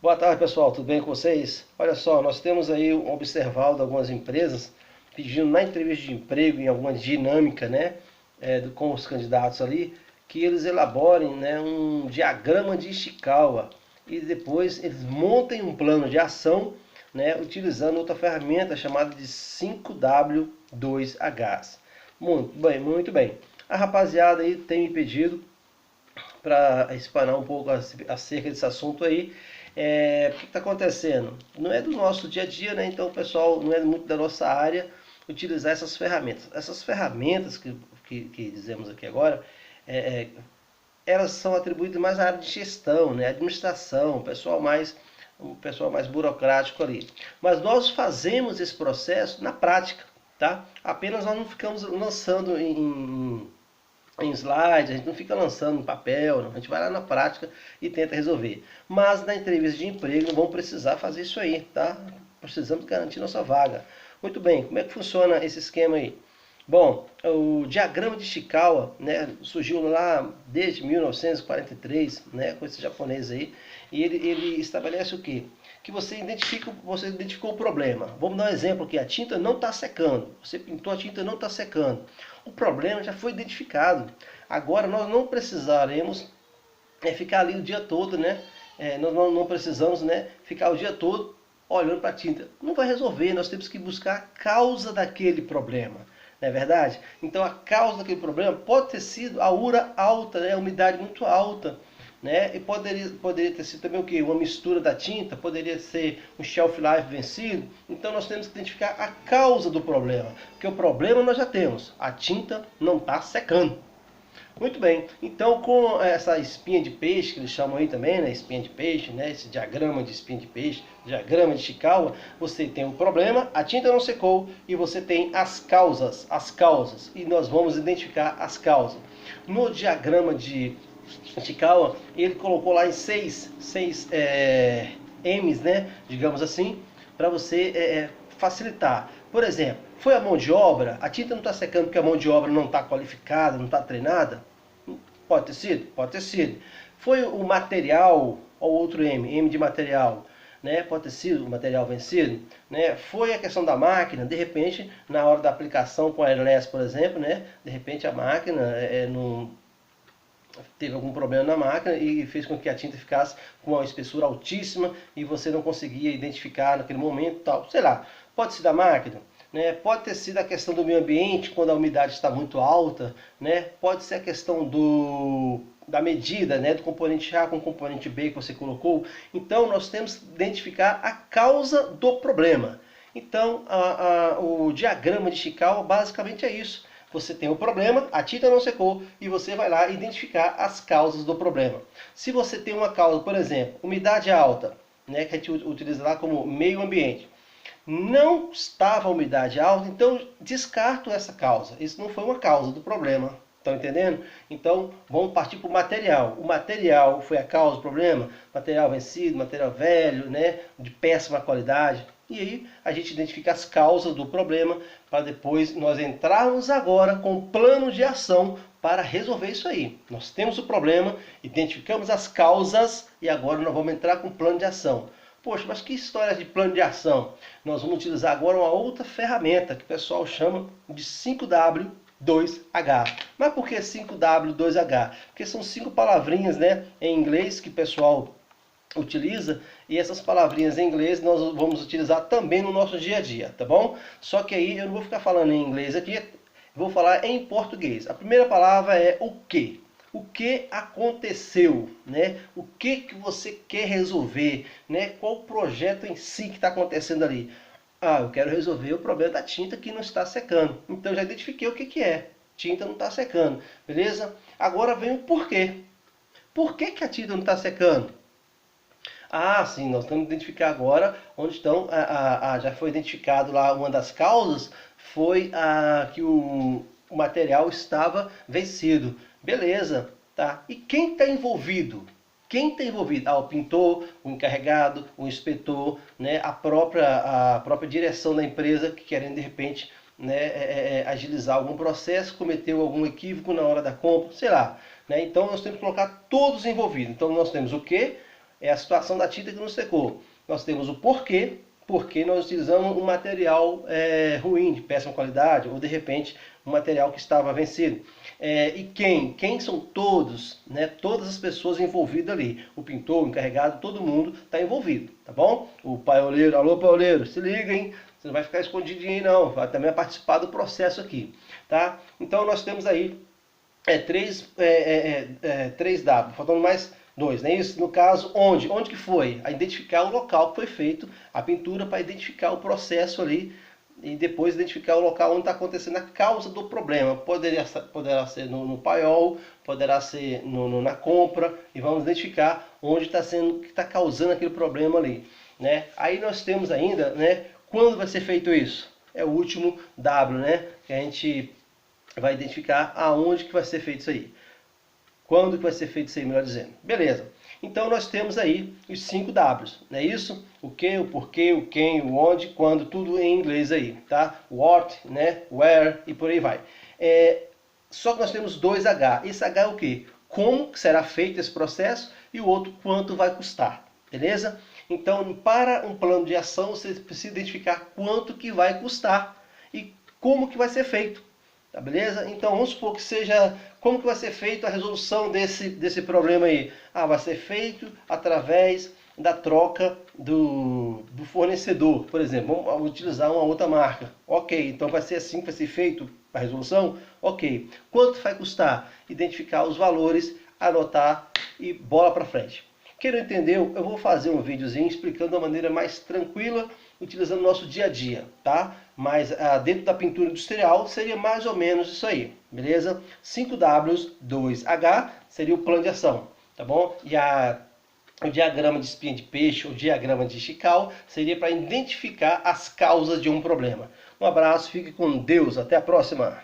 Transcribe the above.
Boa tarde, pessoal, tudo bem com vocês? Olha só, nós temos aí observado algumas empresas pedindo na entrevista de emprego, em alguma dinâmica, né, com os candidatos ali, que eles elaborem, né, um diagrama de Ishikawa e depois eles montem um plano de ação, né, utilizando outra ferramenta chamada de 5W2H. Muito bem, muito bem. A rapaziada aí tem me pedido para explanar um pouco acerca desse assunto aí. O que está acontecendo? Não é do nosso dia a dia, né? Então o pessoal não é muito da nossa área utilizar essas ferramentas. Essas ferramentas que dizemos aqui agora, é, elas são atribuídas mais à área de gestão, né? Administração, o pessoal mais burocrático ali. Mas nós fazemos esse processo na prática, tá? Apenas nós não ficamos lançando em slide, a gente não fica lançando em papel, não. A gente vai lá na prática e tenta resolver. Mas na entrevista de emprego não vamos precisar fazer isso aí, tá? Precisamos garantir nossa vaga. Muito bem, como é que funciona esse esquema aí? Bom, o diagrama de Ishikawa, né, surgiu lá desde 1943, né, com esse japonês aí, e ele estabelece o quê? Que você identificou o problema. Vamos dar um exemplo aqui, a tinta não está secando. Você pintou, a tinta não está secando. O problema já foi identificado. Agora nós não precisaremos ficar ali o dia todo, né? Nós não precisamos, né, ficar o dia todo olhando para a tinta. Não vai resolver, nós temos que buscar a causa daquele problema. Não é verdade? Então a causa daquele problema pode ter sido a URA alta, né, a umidade muito alta. Né? E poderia ter sido também o quê? Uma mistura da tinta, poderia ser um shelf life vencido. Então nós temos que identificar a causa do problema. Porque o problema nós já temos, a tinta não está secando. Muito bem, então com essa espinha de peixe, que eles chamam aí também, né, espinha de peixe, né, esse diagrama de espinha de peixe, diagrama de Ishikawa, você tem um problema, a tinta não secou e você tem as causas, e nós vamos identificar as causas. No diagrama de Ishikawa, ele colocou lá em seis M's, né, digamos assim, para você facilitar. Por exemplo, foi a mão de obra? A tinta não está secando porque a mão de obra não está qualificada, não está treinada? Pode ter sido? Pode ter sido. Foi o material, ou outro M de material, né? Pode ter sido o material vencido, né? Foi a questão da máquina, de repente, na hora da aplicação com a airless, por exemplo, né? De repente a máquina não teve algum problema na máquina e fez com que a tinta ficasse com uma espessura altíssima e você não conseguia identificar naquele momento, tal, sei lá. Pode ser da máquina, né? Pode ter sido a questão do meio ambiente quando a umidade está muito alta, né? Pode ser a questão da medida, né, do componente A com o componente B que você colocou. Então nós temos que identificar a causa do problema. Então o diagrama de Ishikawa basicamente é isso. Você tem o problema, a tinta não secou e você vai lá identificar as causas do problema. Se você tem uma causa, por exemplo, umidade alta, né, que a gente utiliza lá como meio ambiente, não estava a umidade alta, então descarto essa causa. Isso não foi uma causa do problema. Estão entendendo? Então vamos partir para o material. O material foi a causa do problema? Material vencido, material velho, né, de péssima qualidade. E aí a gente identifica as causas do problema para depois nós entrarmos agora com um plano de ação para resolver isso aí. Nós temos o problema, identificamos as causas e agora nós vamos entrar com um plano de ação. Poxa, mas que história de plano de ação? Nós vamos utilizar agora uma outra ferramenta que o pessoal chama de 5W2H. Mas por que 5W2H? Porque são 5 palavrinhas, né, em inglês que o pessoal utiliza, e essas palavrinhas em inglês nós vamos utilizar também no nosso dia a dia, tá bom? Só que aí eu não vou ficar falando em inglês aqui, vou falar em português. A primeira palavra é o que. O que aconteceu, né? O que você quer resolver, né? Qual o projeto em si que está acontecendo ali? Ah, eu quero resolver o problema da tinta que não está secando. Então já identifiquei o que é. Tinta não está secando, beleza? Agora vem o porquê. Por que a tinta não está secando? Ah, sim, nós temos que identificar agora onde estão. Já foi identificado lá uma das causas, foi que o material estava vencido. Beleza, tá? E quem está envolvido? Quem está envolvido? Ah, o pintor, o encarregado, o inspetor, né? A própria direção da empresa que querendo de repente, né, agilizar algum processo, cometeu algum equívoco na hora da compra, sei lá. Né? Então nós temos que colocar todos envolvidos. Então nós temos o que? é a situação da tinta que não secou. Nós temos o porquê, porque nós utilizamos um material ruim, de péssima qualidade, ou de repente um material que estava vencido. E quem são todos, né? Todas as pessoas envolvidas ali. O pintor, o encarregado, todo mundo está envolvido, tá bom? O paioleiro, alô paioleiro, se liga, hein? Você não vai ficar escondidinho aí não, vai também participar do processo aqui, tá? Então nós temos aí 3W, faltando mais 2, não é isso? No caso, onde? Onde que foi? A identificar o local que foi feito a pintura, para identificar o processo ali e depois identificar o local onde está acontecendo a causa do problema. Poderá ser no paiol, poderá ser na compra, e vamos identificar onde está sendo, que está causando aquele problema ali, né? Aí nós temos ainda, né, quando vai ser feito isso? É o último W, né, que a gente vai identificar aonde que vai ser feito isso aí. Quando que vai ser feito isso aí, melhor dizendo. Beleza. Então nós temos aí os 5 Ws, não é isso? O que, o porquê, o quem, o onde, quando, tudo em inglês aí, tá? What, né? Where e por aí vai. Só que nós temos 2 H. Esse H é o quê? Como será feito esse processo, e o outro, quanto vai custar. Beleza? Então, para um plano de ação, você precisa identificar quanto que vai custar e como que vai ser feito. Tá, beleza? Então vamos supor que seja, como que vai ser feita a resolução desse problema aí? Vai ser feito através da troca do fornecedor, por exemplo. Vamos utilizar uma outra marca. Ok, então vai ser assim que vai ser feito a resolução? Ok. Quanto vai custar? Identificar os valores, anotar e bola para frente. Quem não entendeu, eu vou fazer um videozinho explicando de uma maneira mais tranquila, utilizando o nosso dia a dia, tá? Mas dentro da pintura industrial seria mais ou menos isso aí, beleza? 5Ws, 2H seria o plano de ação, tá bom? E o diagrama de espinha de peixe, o diagrama de Chical, seria para identificar as causas de um problema. Um abraço, fique com Deus, até a próxima!